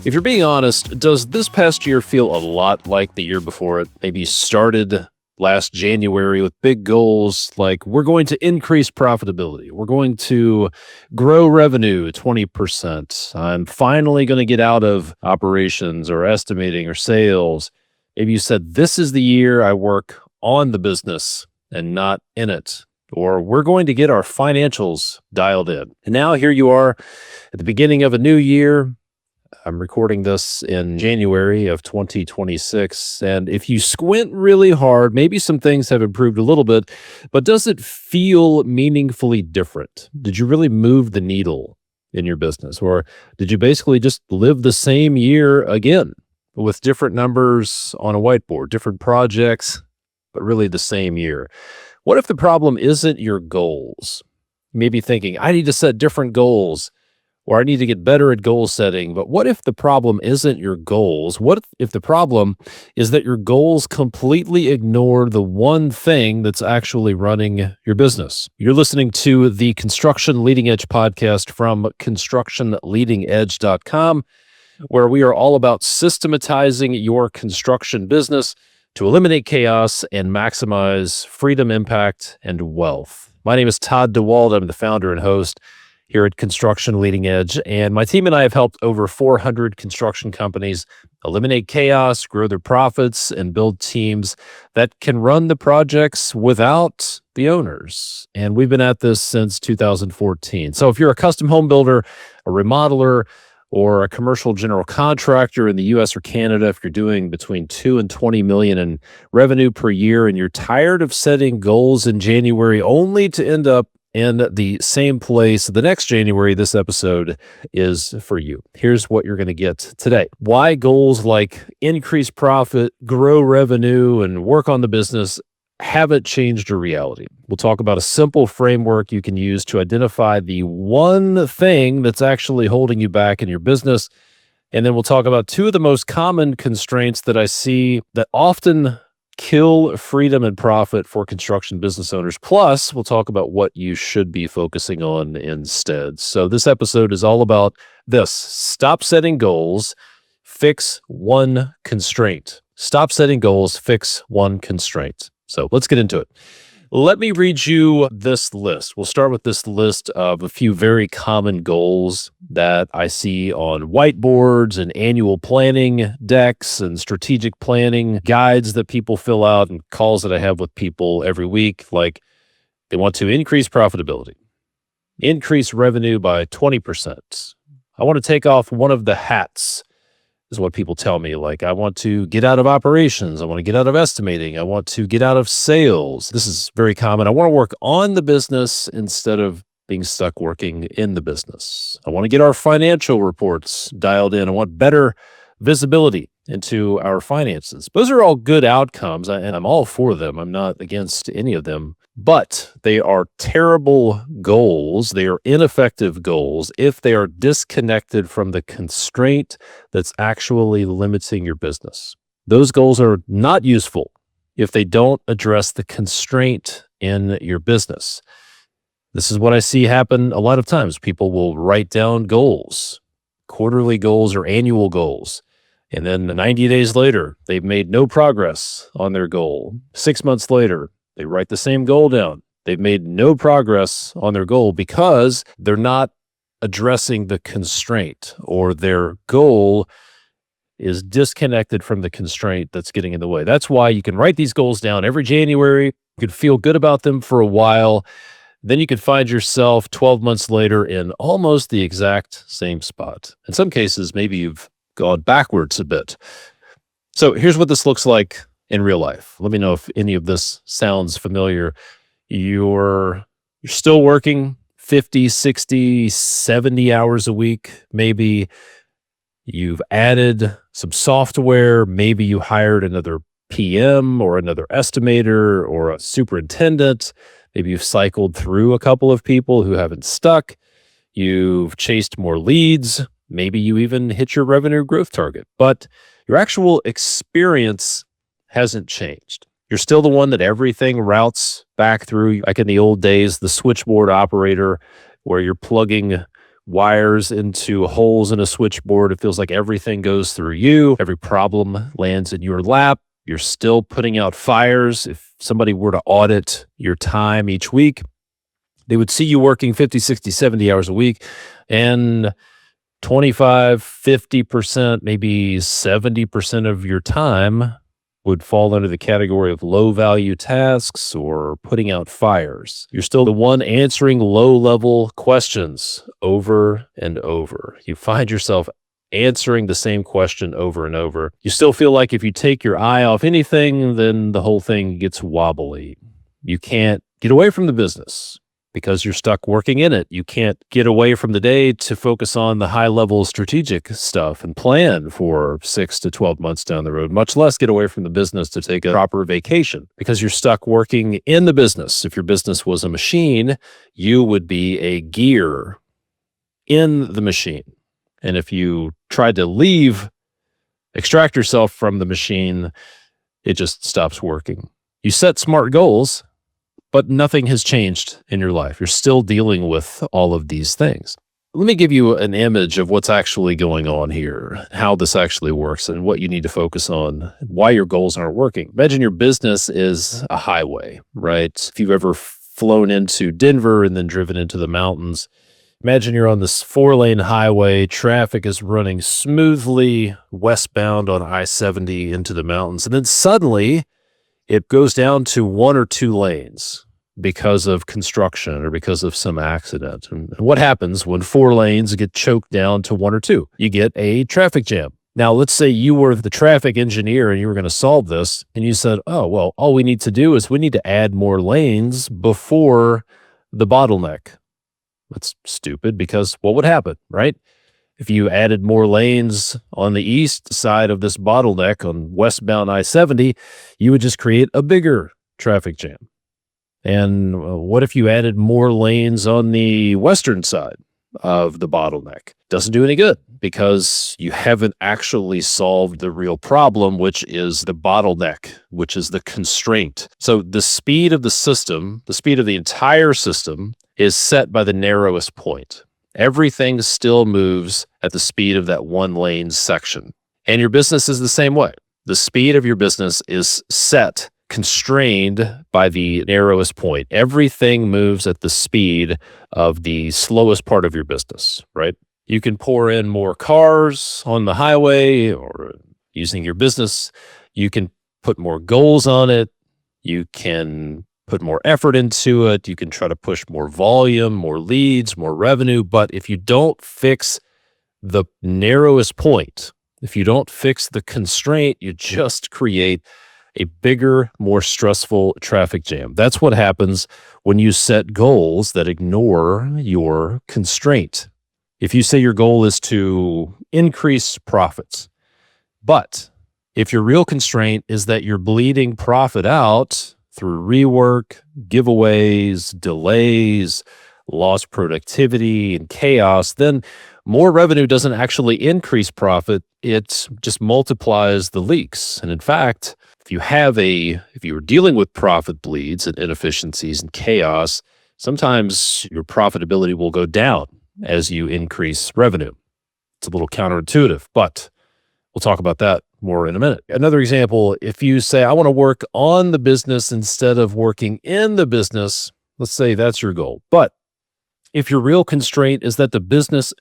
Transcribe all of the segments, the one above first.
If you're being honest, does this past year feel a lot like the year before it? Maybe you started last January with big goals like we're going to increase profitability. We're going to grow revenue 20%. I'm finally going to get out of operations or estimating or sales. Maybe you said, this is the year I work on the business and not in it. Or we're going to get our financials dialed in. And now here you are at the beginning of a new year. I'm recording this in January of 2026. And if you squint really hard, maybe some things have improved a little bit, but does it feel meaningfully different? Did you really move the needle in your business? Or did you basically just live the same year again with different numbers on a whiteboard, different projects, but really the same year? What if the problem isn't your goals? You may be thinking, I need to set different goals, or I need to get better at goal setting. But what if the problem isn't your goals? What if the problem is that your goals completely ignore the one thing that's actually running your business? You're listening to the Construction Leading Edge podcast from constructionleadingedge.com, where we are all about systematizing your construction business to eliminate chaos and maximize freedom, impact, and wealth. My name is Todd DeWald. I'm the founder and host here at Construction Leading Edge, and my team and I have helped over 400 construction companies eliminate chaos, grow their profits, and build teams that can run the projects without the owners. And we've been at this since 2014. So if you're a custom home builder, a remodeler, or a commercial general contractor in the US or Canada, if you're doing between 2 and 20 million in revenue per year, and you're tired of setting goals in January only to end up in the same place the next January, this episode is for you. Here's what you're going to get today. Why goals like increase profit, grow revenue, and work on the business haven't changed your reality. We'll talk about a simple framework you can use to identify the one thing that's actually holding you back in your business. And then we'll talk about two of the most common constraints that I see that often kill freedom and profit for construction business owners. Plus, we'll talk about what you should be focusing on instead. So this episode is all about this. Stop setting goals, fix one constraint. Stop setting goals, fix one constraint. So let's get into it. Let me read you this list. We'll start with this list of a few very common goals that I see on whiteboards and annual planning decks and strategic planning guides that people fill out and calls that I have with people every week. Like they want to increase profitability, increase revenue by 20%. I want to take off one of the hats, is what people tell me. Like, I want to get out of operations. I want to get out of estimating. I want to get out of sales. This is very common. I want to work on the business instead of being stuck working in the business. I want to get our financial reports dialed in. I want better visibility into our finances. Those are all good outcomes, and I'm all for them. I'm not against any of them, but they are terrible goals. They are ineffective goals if they are disconnected from the constraint that's actually limiting your business. Those goals are not useful if they don't address the constraint in your business. This is what I see happen a lot of times. People will write down goals, quarterly goals or annual goals. And then 90 days later, they've made no progress on their goal. 6 months later, they write the same goal down. They've made no progress on their goal because they're not addressing the constraint, or their goal is disconnected from the constraint that's getting in the way. That's why you can write these goals down every January. You could feel good about them for a while. Then you could find yourself 12 months later in almost the exact same spot. In some cases, maybe you've gone backwards a bit. So here's what this looks like in real life. Let me know if any of this sounds familiar. You're still working 50, 60, 70 hours a week. Maybe you've added some software. Maybe you hired another PM or another estimator or a superintendent. Maybe you've cycled through a couple of people who haven't stuck. You've chased more leads. Maybe you even hit your revenue growth target, but your actual experience hasn't changed. You're still the one that everything routes back through, like in the old days, the switchboard operator, where you're plugging wires into holes in a switchboard. It feels like everything goes through you. Every problem lands in your lap. You're still putting out fires. If somebody were to audit your time each week, they would see you working 50, 60, 70 hours a week, and 25, 50%, maybe 70% of your time would fall under the category of low value tasks or putting out fires. You're still the one answering low level questions over and over. You find yourself answering the same question over and over. You still feel like if you take your eye off anything, then the whole thing gets wobbly. You can't get away from the business because you're stuck working in it. You can't get away from the day to focus on the high-level strategic stuff and plan for 6 to 12 months down the road, much less get away from the business to take a proper vacation because you're stuck working in the business. If your business was a machine, you would be a gear in the machine. And if you tried to extract yourself from the machine, it just stops working. You set smart goals, but nothing has changed in your life. You're still dealing with all of these things. Let me give you an image of what's actually going on here, how this actually works, and what you need to focus on, why your goals aren't working. Imagine your business is a highway, right? If you've ever flown into Denver and then driven into the mountains, imagine you're on this 4-lane highway, traffic is running smoothly westbound on I-70 into the mountains, and then suddenly it goes down to 1 or 2 lanes because of construction or because of some accident. And what happens when 4 lanes get choked down to 1 or 2? You get a traffic jam. Now, let's say you were the traffic engineer and you were going to solve this, and you said, oh, well, all we need to do is we need to add more lanes before the bottleneck. That's stupid because what would happen, right? If you added more lanes on the east side of this bottleneck on westbound I-70, you would just create a bigger traffic jam. And what if you added more lanes on the western side of the bottleneck? Doesn't do any good because you haven't actually solved the real problem, which is the bottleneck, which is the constraint. So the speed of the system, the speed of the entire system, is set by the narrowest point. Everything still moves at the speed of that 1-lane section. And your business is the same way. The speed of your business is set, constrained by the narrowest point. Everything moves at the speed of the slowest part of your business, right? You can pour in more cars on the highway or using your business. You can put more goals on it. You can put more effort into it. You can try to push more volume, more leads, more revenue. But if you don't fix the narrowest point, if you don't fix the constraint, you just create a bigger, more stressful traffic jam. That's what happens when you set goals that ignore your constraint. If you say your goal is to increase profits, but if your real constraint is that you're bleeding profit out through rework, giveaways, delays, lost productivity, and chaos, then more revenue doesn't actually increase profit. It just multiplies the leaks. And in fact, if you're dealing with profit bleeds and inefficiencies and chaos, sometimes your profitability will go down as you increase revenue. It's a little counterintuitive, but we'll talk about that more in a minute. Another example, if you say, I want to work on the business instead of working in the business, let's say that's your goal. But if your real constraint is that the business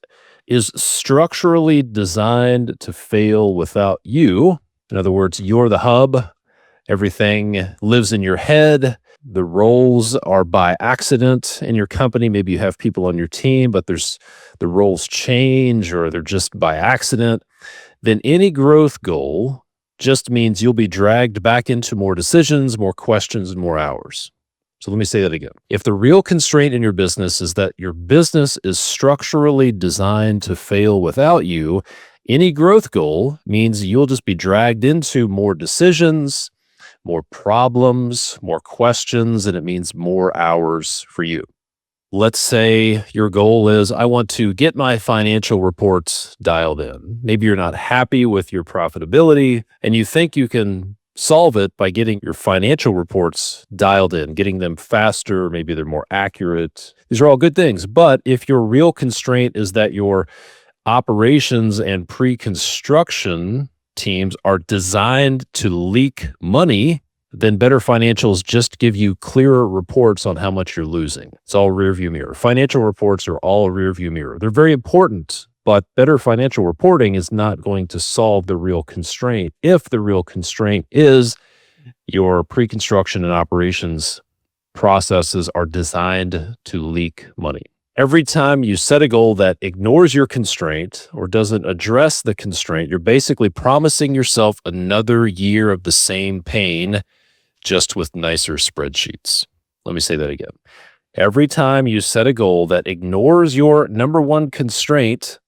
is structurally designed to fail without you, in other words, you're the hub, everything lives in your head, the roles are by accident in your company. Maybe you have people on your team, but the roles change or they're just by accident. Then any growth goal just means you'll be dragged back into more decisions, more questions, and more hours. So let me say that again. If the real constraint in your business is that your business is structurally designed to fail without you, any growth goal means you'll just be dragged into more decisions, more problems, more questions, and it means more hours for you. Let's say your goal is, I want to get my financial reports dialed in. Maybe you're not happy with your profitability and you think you can solve it by getting your financial reports dialed in, getting them faster, maybe they're more accurate. These are all good things. But if your real constraint is that your operations and pre-construction teams are designed to leak money, then better financials just give you clearer reports on how much you're losing. It's all rearview mirror. Financial reports are all a rearview mirror. They're very important, but better financial reporting is not going to solve the real constraint if the real constraint is your pre-construction and operations processes are designed to leak money. Every time you set a goal that ignores your constraint or doesn't address the constraint, you're basically promising yourself another year of the same pain, just with nicer spreadsheets. Let me say that again. Every time you set a goal that ignores your number one constraint,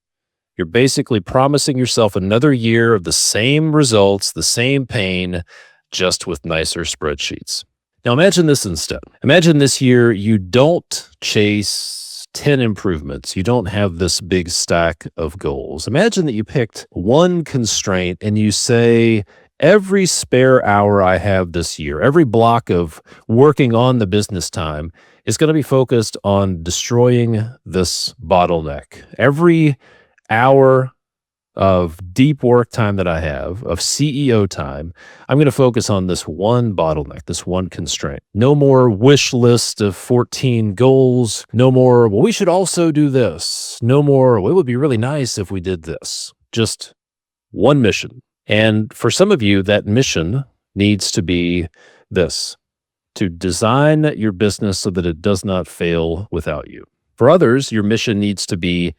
you're basically promising yourself another year of the same results, the same pain, just with nicer spreadsheets. Now imagine this instead. Imagine this year you don't chase 10 improvements. You don't have this big stack of goals. Imagine that you picked one constraint and you say, every spare hour I have this year, every block of working on the business time is going to be focused on destroying this bottleneck. Every hour of deep work time that I have, of CEO time, I'm going to focus on this one bottleneck, this one constraint. No more wish list of 14 goals. No more, well, we should also do this. No more, well, it would be really nice if we did this. Just one mission. And for some of you, that mission needs to be this: to design your business so that it does not fail without you. For others, your mission needs to be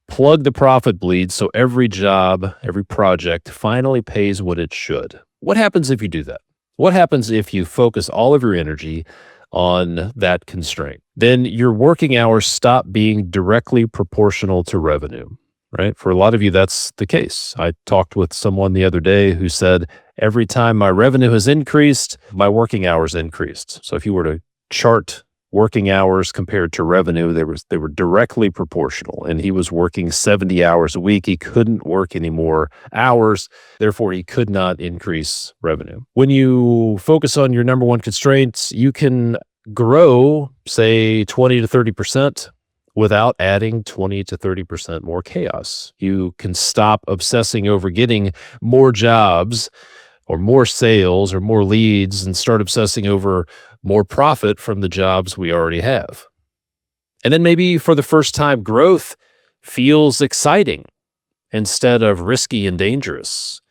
plug the profit bleed so every job, every project finally pays what it should. What happens if you do that? What happens if you focus all of your energy on that constraint? Then your working hours stop being directly proportional to revenue, right? For a lot of you, that's the case. I talked with someone the other day who said, every time my revenue has increased, my working hours increased. So if you were to chart working hours compared to revenue, they were directly proportional, and he was working 70 hours a week. He couldn't work any more hours, therefore he could not increase revenue. When you focus on your number one constraints, you can grow, say, 20 to 30% without adding 20 to 30% more chaos. You can stop obsessing over getting more jobs or more sales or more leads and start obsessing over more profit from the jobs we already have. And then maybe for the first time, growth feels exciting instead of risky and dangerous.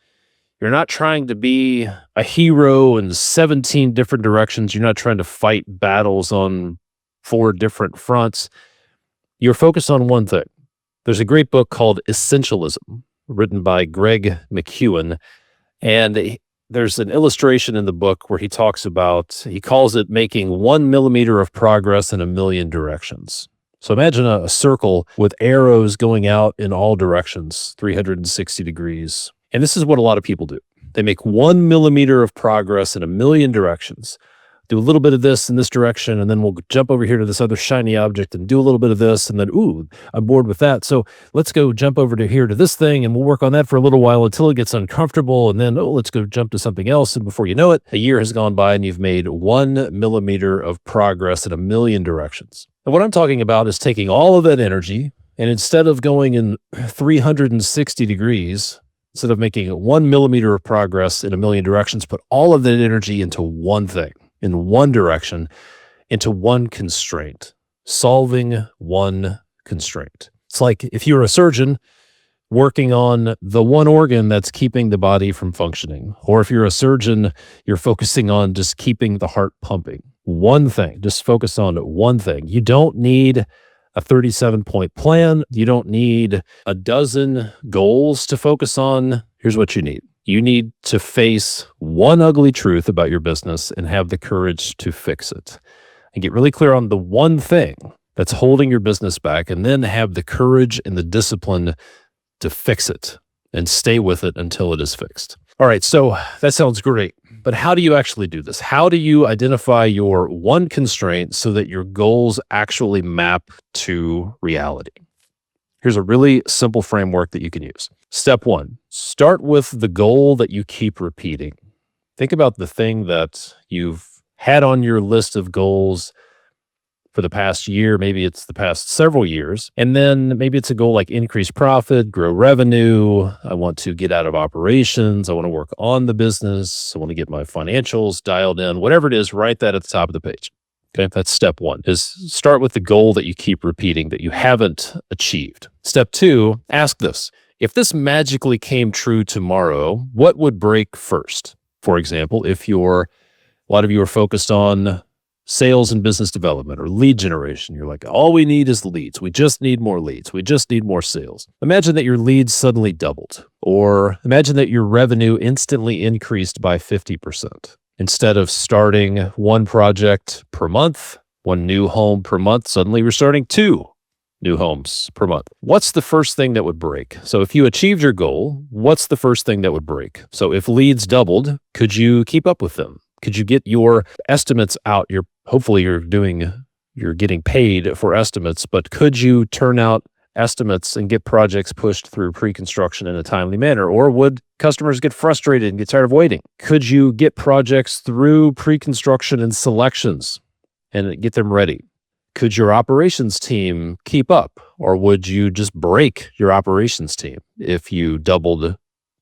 You're not trying to be a hero in 17 different directions. You're not trying to fight battles on 4 different fronts. You're focused on one thing. There's a great book called Essentialism, written by Greg McKeown, and there's an illustration in the book where he talks about, he calls it making 1 millimeter of progress in a million directions. So imagine a circle with arrows going out in all directions, 360 degrees. And this is what a lot of people do. They make 1 millimeter of progress in a million directions. Do a little bit of this in this direction, and then we'll jump over here to this other shiny object and do a little bit of this, and then, ooh, I'm bored with that. So let's go jump over to here to this thing, and we'll work on that for a little while until it gets uncomfortable, and then, oh, let's go jump to something else. And before you know it, a year has gone by, and you've made 1 millimeter of progress in a million directions. And what I'm talking about is taking all of that energy, and instead of going in 360 degrees, instead of making 1 millimeter of progress in a million directions, put all of that energy into one thing, in one direction, into one constraint, solving one constraint. It's like if you're a surgeon working on the one organ that's keeping the body from functioning, or if you're a surgeon, you're focusing on just keeping the heart pumping. One thing, just focus on one thing. You don't need a 37-point plan. You don't need a dozen goals to focus on. Here's what you need. You need to face one ugly truth about your business and have the courage to fix it. And get really clear on the one thing that's holding your business back, and then have the courage and the discipline to fix it and stay with it until it is fixed. All right, so that sounds great. But how do you actually do this? How do you identify your one constraint so that your goals actually map to reality? Here's a really simple framework that you can use. Step 1, start with the goal that you keep repeating. Think about the thing that you've had on your list of goals for the past year. Maybe it's the past several years. And then maybe it's a goal like increase profit, grow revenue. I want to get out of operations. I want to work on the business. I want to get my financials dialed in. Whatever it is, write that at the top of the page. Okay, that's step one, is start with the goal that you keep repeating that you haven't achieved. Step two, ask this. If this magically came true tomorrow, what would break first? For example, if a lot of you are focused on sales and business development or lead generation, you're like, all we need is leads. We just need more leads. We just need more sales. Imagine that your leads suddenly doubled, or imagine that your revenue instantly increased by 50%. Instead of starting one project per month, one new home per month, suddenly we're starting 2 new homes per month. What's the first thing that would break? So if you achieved your goal, what's the first thing that would break? So if leads doubled, could you keep up with them? Could you get your estimates out? Hopefully you're getting paid for estimates, but could you turn out estimates and get projects pushed through pre-construction in a timely manner? Or would customers get frustrated and get tired of waiting? Could you get projects through pre-construction and selections and get them ready? Could your operations team keep up? Or would you just break your operations team if you doubled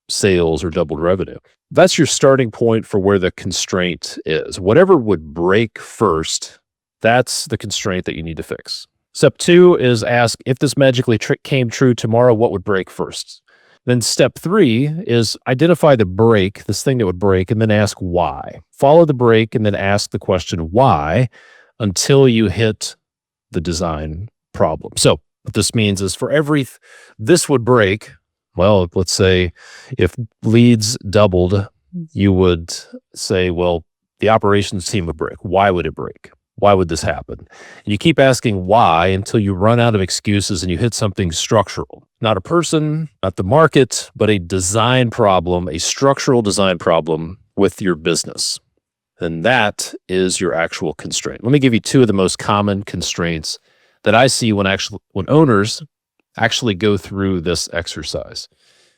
sales or doubled revenue? That's your starting point for where the constraint is. Whatever would break first, that's the constraint that you need to fix. Step two is ask, if this magically came true tomorrow, what would break first? Then step three is identify the break, this thing that would break, and then ask why. Follow the break and then ask the question why until you hit the design problem. So what this means is this would break. Well, let's say if leads doubled, you would say, well, the operations team would break. Why would it break? Why would this happen? And you keep asking why until you run out of excuses and you hit something structural. Not a person, not the market, but a design problem, a structural design problem with your business. And that is your actual constraint. Let me give you 2 of the most common constraints that I see when owners actually go through this exercise.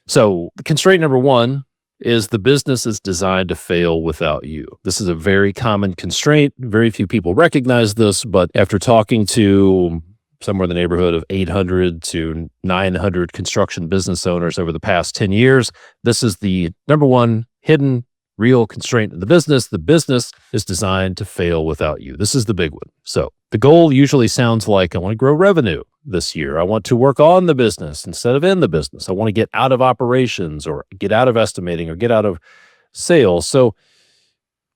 So constraint number 1 is the business is designed to fail without you. This is a very common constraint. Very few people recognize this, but after talking to somewhere in the neighborhood of 800 to 900 construction business owners over the past 10 years, this is the number 1 hidden real constraint in the business. The business is designed to fail without you. This is the big one. So the goal usually sounds like, I want to grow revenue this year. I want to work on the business instead of in the business. I want to get out of operations or get out of estimating or get out of sales. So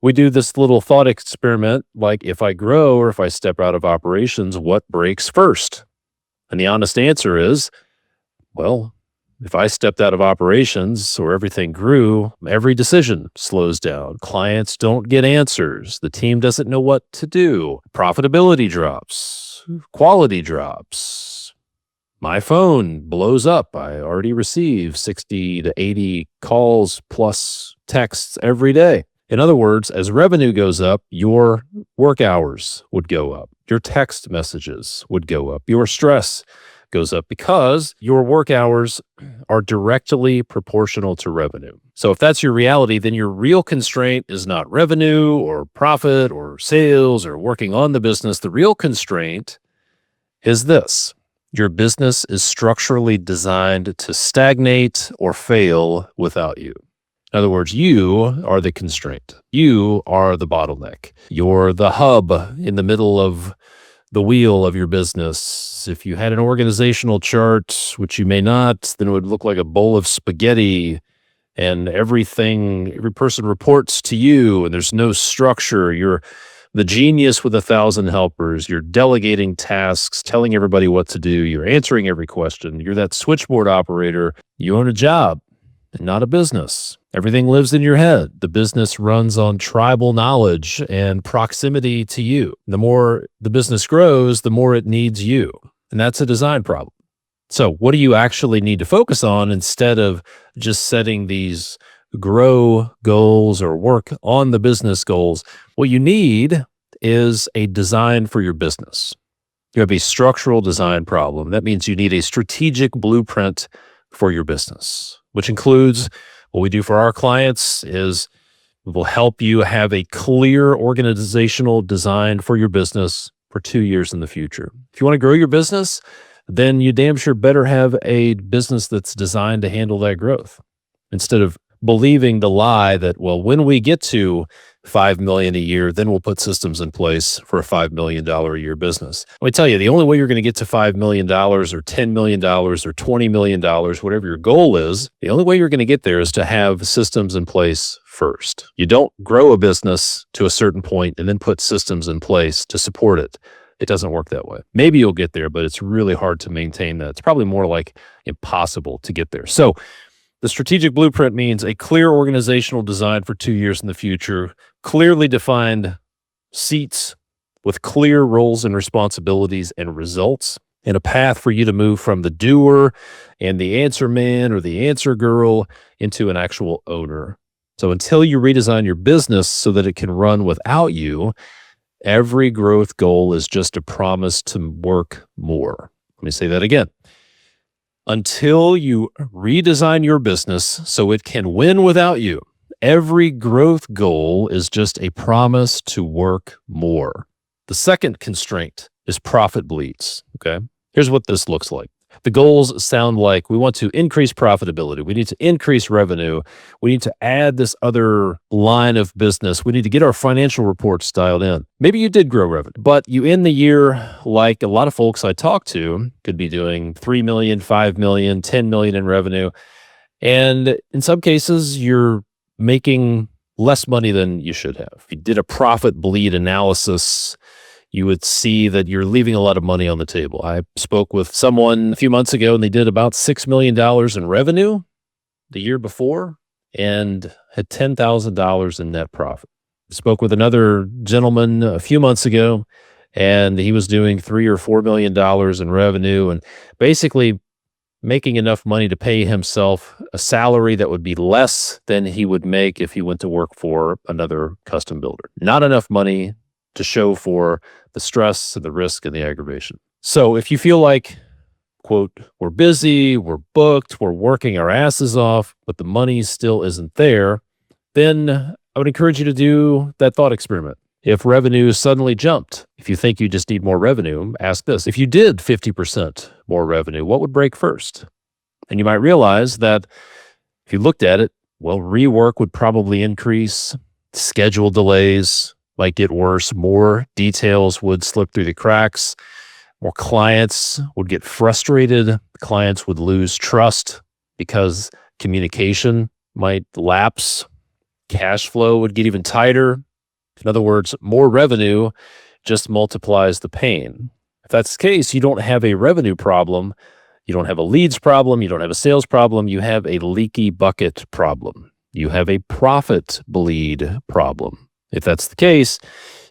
we do this little thought experiment, like if I grow or if I step out of operations, what breaks first? And the honest answer is, well, if I stepped out of operations or everything grew, every decision slows down. Clients don't get answers. The team doesn't know what to do. Profitability drops. Quality drops. My phone blows up. I already receive 60 to 80 calls plus texts every day. In other words, as revenue goes up, your work hours would go up. Your text messages would go up. Your stress goes up because your work hours are directly proportional to revenue. So if that's your reality, then your real constraint is not revenue or profit or sales or working on the business. The real constraint is this. Your business is structurally designed to stagnate or fail without you. In other words, you are the constraint. You are the bottleneck. You're the hub in the middle of the wheel of your business. If you had an organizational chart, which you may not, then it would look like a bowl of spaghetti and every person reports to you and there's no structure. You're the genius with 1,000 helpers. You're delegating tasks, telling everybody what to do. You're answering every question. You're that switchboard operator. You own a job and not a business. Everything lives in your head. The business runs on tribal knowledge and proximity to you. The more the business grows, the more it needs you. And that's a design problem. So what do you actually need to focus on instead of just setting these grow goals or work on the business goals? What you need is a design for your business. You have a structural design problem. That means you need a strategic blueprint for your business, which includes what we do for our clients is will help you have a clear organizational design for your business for 2 years in the future. If you want to grow your business, then you damn sure better have a business that's designed to handle that growth, instead of believing the lie that, well, when we get to 5 million a year, then we'll put systems in place for a $5 million a year business. Let me tell you, the only way you're going to get to $5 million or $10 million or $20 million, whatever your goal is, the only way you're going to get there is to have systems in place first. You don't grow a business to a certain point and then put systems in place to support it. It doesn't work that way. Maybe you'll get there, but it's really hard to maintain that. It's probably more like impossible to get there. So the strategic blueprint means a clear organizational design for 2 years in the future, clearly defined seats with clear roles and responsibilities and results, and a path for you to move from the doer and the answer man or the answer girl into an actual owner. So until you redesign your business so that it can run without you, every growth goal is just a promise to work more. Let me say that again. Until you redesign your business so it can win without you, every growth goal is just a promise to work more. The second constraint is profit bleeds. Okay. Here's what this looks like. The goals sound like we want to increase profitability. We need to increase revenue. We need to add this other line of business. We need to get our financial reports dialed in. Maybe you did grow revenue, but you end the year like a lot of folks I talk to could be doing 3 million, 5 million, 10 million in revenue. And in some cases, you're making less money than you should have. If you did a profit bleed analysis, you would see that you're leaving a lot of money on the table. I spoke with someone a few months ago and they did about $6 million in revenue the year before and had $10,000 in net profit. I spoke with another gentleman a few months ago and he was doing $3 or $4 million in revenue and basically making enough money to pay himself a salary that would be less than he would make if he went to work for another custom builder. Not enough money to show for the stress and the risk and the aggravation. So if you feel like, quote, we're busy, we're booked, we're working our asses off, but the money still isn't there, then I would encourage you to do that thought experiment. If revenue suddenly jumped, if you think you just need more revenue, ask this. If you did 50% more revenue, what would break first? And you might realize that if you looked at it, well, rework would probably increase, schedule delays might get worse, more details would slip through the cracks, more clients would get frustrated, clients would lose trust because communication might lapse, cash flow would get even tighter. In other words, more revenue just multiplies the pain. If that's the case, you don't have a revenue problem, you don't have a leads problem, you don't have a sales problem, you have a leaky bucket problem. You have a profit bleed problem. If that's the case,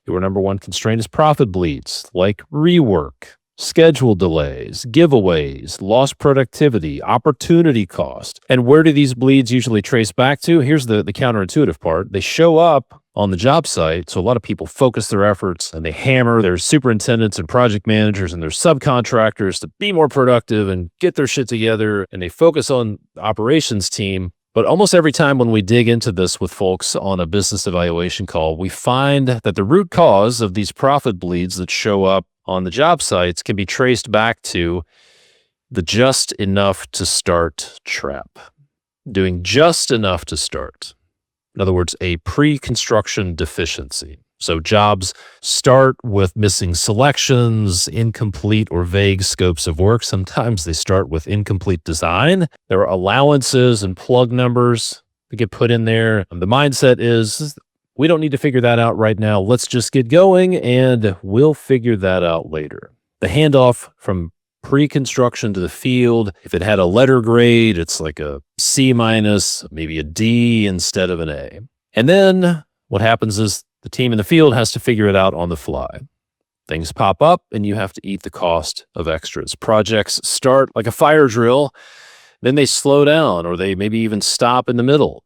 your number one constraint is profit bleeds, like rework, schedule delays, giveaways, lost productivity, opportunity cost. And where do these bleeds usually trace back to? Here's the counterintuitive part. They show up on the job site. So a lot of people focus their efforts and they hammer their superintendents and project managers and their subcontractors to be more productive and get their shit together. And they focus on the operations team. But almost every time when we dig into this with folks on a business evaluation call, we find that the root cause of these profit bleeds that show up on the job sites can be traced back to the just enough to start trap. Doing just enough to start. In other words, a pre-construction deficiency. So jobs start with missing selections, incomplete or vague scopes of work. Sometimes they start with incomplete design. There are allowances and plug numbers that get put in there. And the mindset is, we don't need to figure that out right now. Let's just get going and we'll figure that out later. The handoff from pre-construction to the field, if it had a letter grade, it's like a C minus, maybe a D instead of an A. And then what happens is the team in the field has to figure it out on the fly. Things pop up and you have to eat the cost of extras. Projects start like a fire drill, then they slow down or they maybe even stop in the middle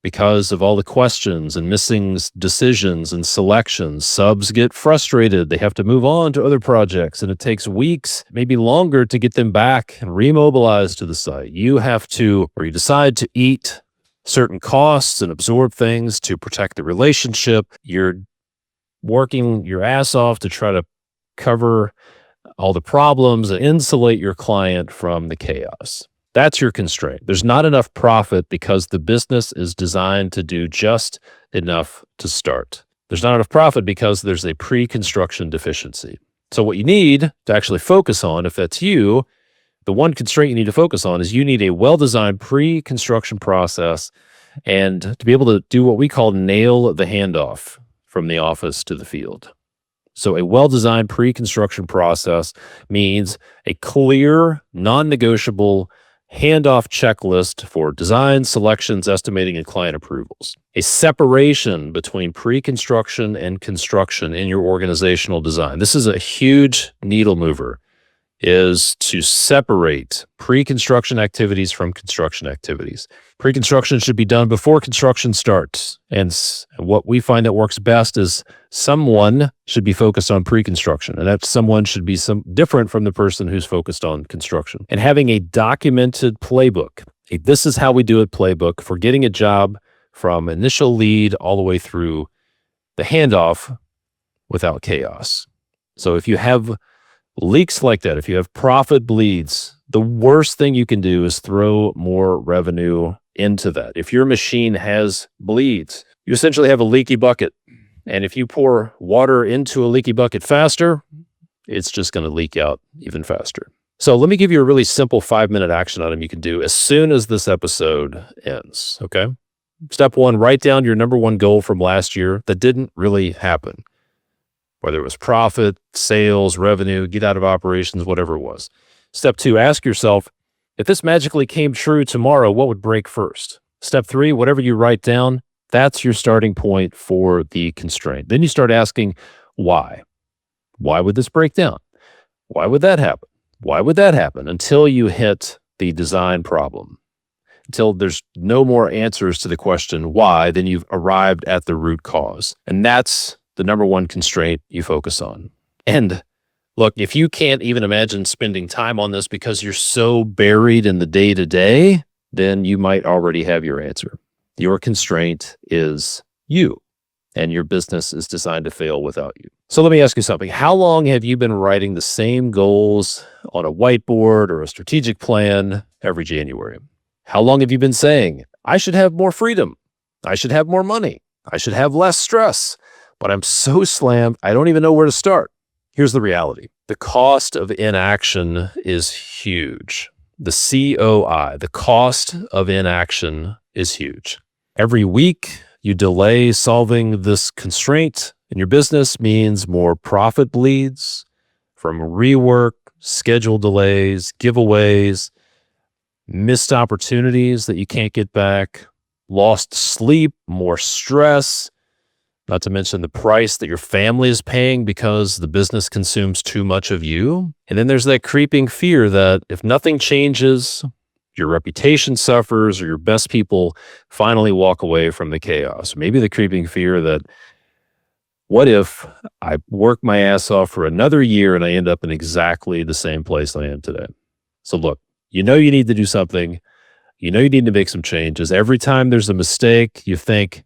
because of all the questions and missing decisions and selections. Subs get frustrated. They have to move on to other projects and it takes weeks, maybe longer to get them back and remobilized to the site. You have to, or you decide to eat certain costs and absorb things to protect the relationship. You're working your ass off to try to cover all the problems and insulate your client from the chaos. That's your constraint. There's not enough profit because the business is designed to do just enough to start. There's not enough profit because there's a pre-construction deficiency. So what you need to actually focus on, if that's you, the one constraint you need to focus on is you need a well-designed pre-construction process and to be able to do what we call nail the handoff from the office to the field. So a well-designed pre-construction process means a clear, non-negotiable handoff checklist for design, selections, estimating, and client approvals. A separation between pre-construction and construction in your organizational design. This is a huge needle mover, is to separate pre-construction activities from construction activities. Pre-construction should be done before construction starts. And what we find that works best is someone should be focused on pre-construction, and that someone should be different from the person who's focused on construction. And having a documented playbook, this is how we do it playbook for getting a job from initial lead all the way through the handoff without chaos. So if you have leaks like that, if you have profit bleeds, the worst thing you can do is throw more revenue into that. If your machine has bleeds, you essentially have a leaky bucket. And if you pour water into a leaky bucket faster, it's just going to leak out even faster. So let me give you a really simple 5-minute action item you can do as soon as this episode ends, okay? Step 1, write down your number 1 goal from last year that didn't really happen. Whether it was profit, sales, revenue, get out of operations, whatever it was. Step 2, ask yourself, if this magically came true tomorrow, what would break first? Step 3, whatever you write down, that's your starting point for the constraint. Then you start asking, why? Why would this break down? Why would that happen? Why would that happen? Until you hit the design problem. Until there's no more answers to the question why, then you've arrived at the root cause. And that's the number 1 constraint you focus on. And look, if you can't even imagine spending time on this because you're so buried in the day-to-day, then you might already have your answer. Your constraint is you, and your business is designed to fail without you. So let me ask you something. How long have you been writing the same goals on a whiteboard or a strategic plan every January? How long have you been saying, I should have more freedom, I should have more money, I should have less stress, but I'm so slammed, I don't even know where to start? Here's the reality. The cost of inaction is huge. The COI, the cost of inaction, is huge. Every week you delay solving this constraint in your business means more profit bleeds from rework, schedule delays, giveaways, missed opportunities that you can't get back, lost sleep, more stress, not to mention the price that your family is paying because the business consumes too much of you. And then there's that creeping fear that if nothing changes, your reputation suffers or your best people finally walk away from the chaos. Maybe the creeping fear that, what if I work my ass off for another year and I end up in exactly the same place I am today? So look, you know you need to do something. You know you need to make some changes. Every time there's a mistake, you think,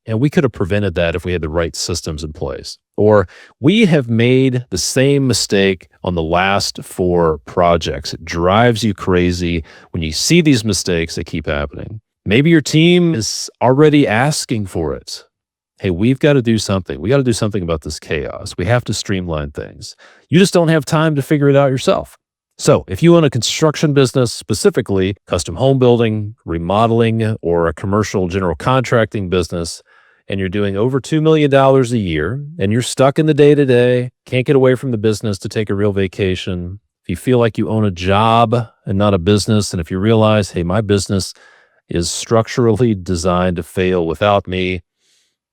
and we could have prevented that if we had the right systems in place. Or we have made the same mistake on the last 4 projects. It drives you crazy when you see these mistakes that keep happening. Maybe your team is already asking for it. Hey, we've got to do something. We got to do something about this chaos. We have to streamline things. You just don't have time to figure it out yourself. So if you own a construction business, specifically custom home building, remodeling, or a commercial general contracting business, and you're doing over $2 million a year, and you're stuck in the day-to-day, can't get away from the business to take a real vacation, if you feel like you own a job and not a business, and if you realize, hey, my business is structurally designed to fail without me,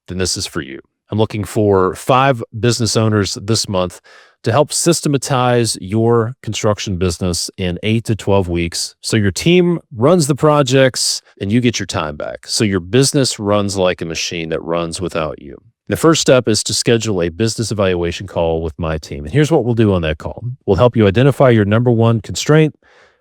then this is for you. I'm looking for 5 business owners this month to help systematize your construction business in 8 to 12 weeks. So your team runs the projects and you get your time back. So your business runs like a machine that runs without you. The first step is to schedule a business evaluation call with my team. And here's what we'll do on that call. We'll help you identify your number 1 constraint,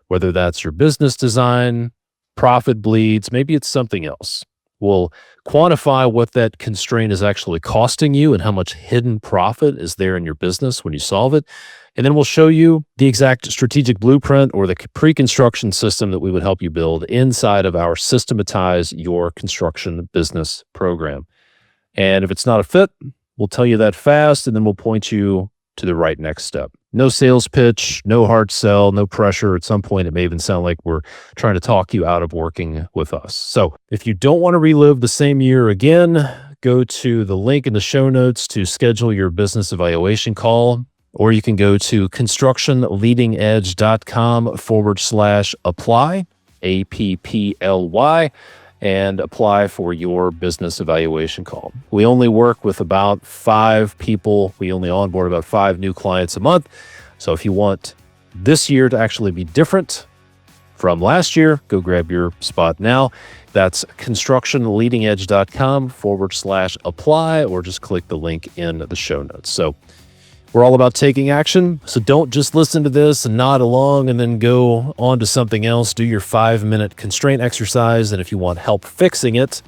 whether that's your business design, profit bleeds, maybe it's something else. We'll quantify what that constraint is actually costing you and how much hidden profit is there in your business when you solve it. And then we'll show you the exact strategic blueprint or the pre-construction system that we would help you build inside of our Systematize Your Construction Business program. And if it's not a fit, we'll tell you that fast, and then we'll point you to the right next step. No sales pitch, no hard sell, no pressure. At some point, it may even sound like we're trying to talk you out of working with us. So if you don't want to relive the same year again, go to the link in the show notes to schedule your business evaluation call, or you can go to constructionleadingedge.com/apply, APPLY, and apply for your business evaluation call. We only work with about 5 people. We only onboard about 5 new clients a month. So if you want this year to actually be different from last year, go grab your spot now. That's constructionleadingedge.com/apply, or just click the link in the show notes. So we're all about taking action. So don't just listen to this and nod along and then go on to something else. Do your 5-minute constraint exercise. And if you want help fixing it,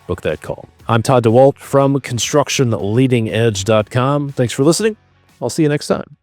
book that call. I'm Todd DeWalt from constructionleadingedge.com. Thanks for listening. I'll see you next time.